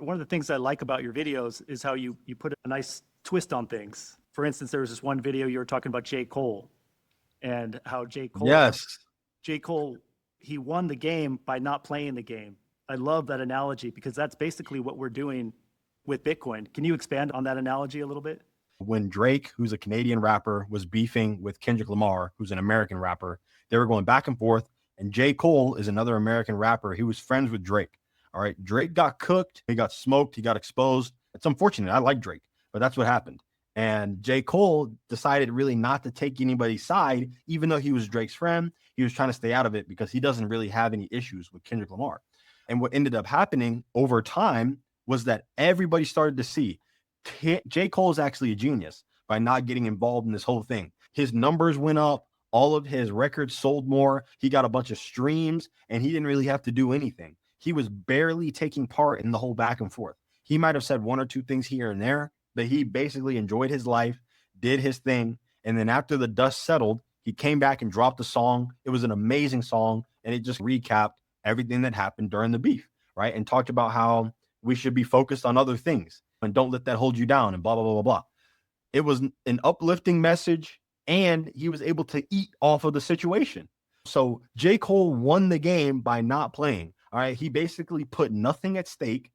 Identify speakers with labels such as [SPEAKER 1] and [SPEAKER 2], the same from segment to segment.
[SPEAKER 1] One of the things I like about your videos is how you put a nice twist on things. For instance, there was this one video you were talking about J. Cole and how
[SPEAKER 2] Yes.
[SPEAKER 1] J. Cole, he won the game by not playing the game. I love that analogy because that's basically what we're doing with Bitcoin. Can you expand on that analogy a little bit?
[SPEAKER 2] When Drake, who's a Canadian rapper, was beefing with Kendrick Lamar, who's an American rapper, they were going back and forth. And J. Cole is another American rapper. He was friends with Drake. All right. Drake got cooked. He got smoked. He got exposed. It's unfortunate. I like Drake, but that's what happened. And J. Cole decided really not to take anybody's side, even though he was Drake's friend. He was trying to stay out of it because he doesn't really have any issues with Kendrick Lamar. And what ended up happening over time was that everybody started to see J. Cole is actually a genius by not getting involved in this whole thing. His numbers went up. All of his records sold more. He got a bunch of streams, and he didn't really have to do anything. He was barely taking part in the whole back and forth. He might have said one or two things here and there, but he basically enjoyed his life, did his thing. And then after the dust settled, he came back and dropped a song. It was an amazing song, and it just recapped everything that happened during the beef, right? And talked about how we should be focused on other things and don't let that hold you down and blah, blah, blah, blah, blah. It was an uplifting message, and he was able to eat off of the situation. So J. Cole won the game by not playing. All right. He basically put nothing at stake,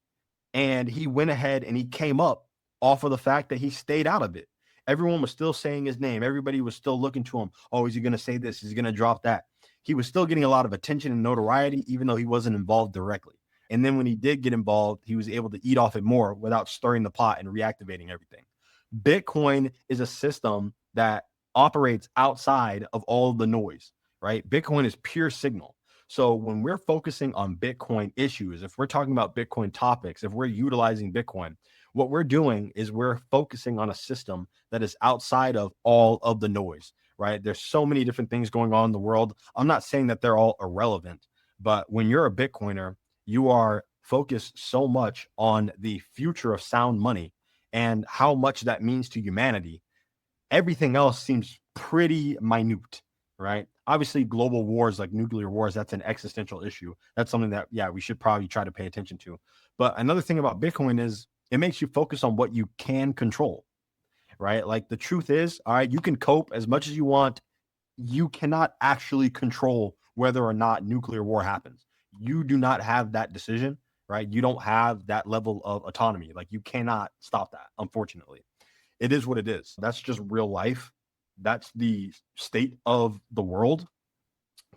[SPEAKER 2] and he went ahead and he came up off of the fact that he stayed out of it. Everyone was still saying his name. Everybody was still looking to him. Oh, is he going to say this? Is he going to drop that? He was still getting a lot of attention and notoriety, even though he wasn't involved directly. And then when he did get involved, he was able to eat off it more without stirring the pot and reactivating everything. Bitcoin is a system that operates outside of all of the noise, right? Bitcoin is pure signal. So when we're focusing on Bitcoin issues, if we're talking about Bitcoin topics, if we're utilizing Bitcoin, what we're doing is we're focusing on a system that is outside of all of the noise, right? There's so many different things going on in the world. I'm not saying that they're all irrelevant, but when you're a Bitcoiner, you are focused so much on the future of sound money and how much that means to humanity. Everything else seems pretty minute, right? Obviously, global wars like nuclear wars, that's an existential issue. That's something that, yeah, we should probably try to pay attention to. But another thing about Bitcoin is it makes you focus on what you can control, right? Like the truth is, all right, you can cope as much as you want. You cannot actually control whether or not nuclear war happens. You do not have that decision, right? You don't have that level of autonomy. Like you cannot stop that, unfortunately. It is what it is. That's just real life. That's the state of the world.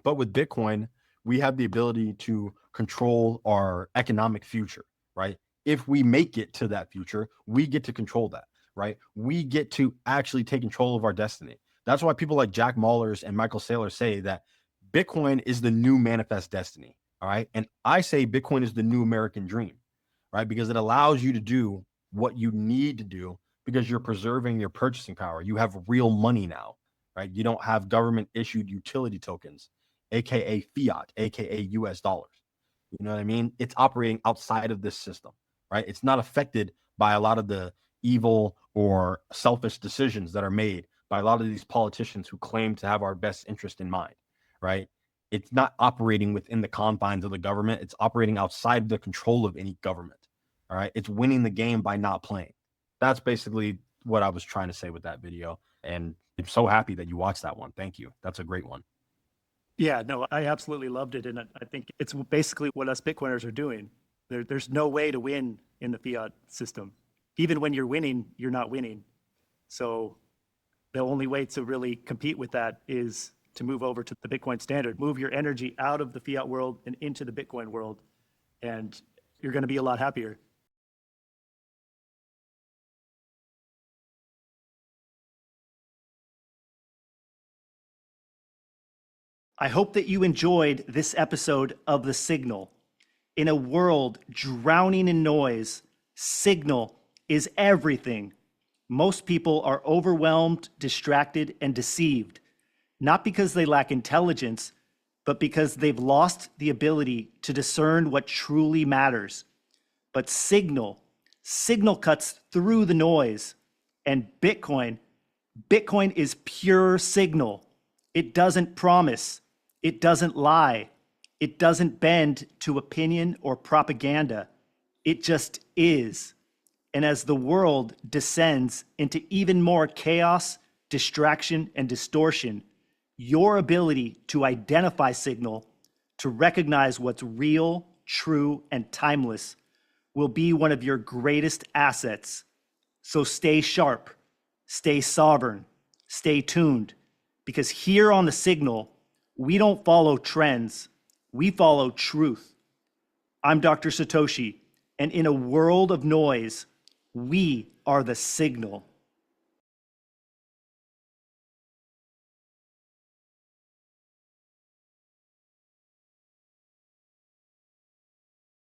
[SPEAKER 2] But with Bitcoin, we have the ability to control our economic future, right? If we make it to that future, we get to control that, right? We get to actually take control of our destiny. That's why people like Jack Mallers and Michael Saylor say that Bitcoin is the new manifest destiny. All right. And I say Bitcoin is the new American dream, right? Because it allows you to do what you need to do because you're preserving your purchasing power. You have real money now, right? You don't have government issued utility tokens, AKA fiat, AKA US dollars. You know what I mean? It's operating outside of this system, right? It's not affected by a lot of the evil or selfish decisions that are made by a lot of these politicians who claim to have our best interest in mind, right? It's not operating within the confines of the government. It's operating outside the control of any government. All right. It's winning the game by not playing. That's basically what I was trying to say with that video. And I'm so happy that you watched that one. Thank you. That's a great one.
[SPEAKER 1] Yeah, no, I absolutely loved it. And I think it's basically what us Bitcoiners are doing. There's no way to win in the fiat system. Even when you're winning, you're not winning. So the only way to really compete with that is to move over to the Bitcoin standard, move your energy out of the fiat world and into the Bitcoin world. And you're going to be a lot happier. I hope that you enjoyed this episode of The Signal. In a world drowning in noise, signal is everything. Most people are overwhelmed, distracted, and deceived, not because they lack intelligence, but because they've lost the ability to discern what truly matters. But signal cuts through the noise, and Bitcoin is pure signal. It doesn't promise. It doesn't lie. It doesn't bend to opinion or propaganda. It just is. And as the world descends into even more chaos, distraction, and distortion, your ability to identify signal, to recognize what's real, true, and timeless will be one of your greatest assets. So stay sharp, stay sovereign, stay tuned, because here on the Signal, we don't follow trends, we follow truth. I'm Dr. Satoshi, and in a world of noise, we are the Signal.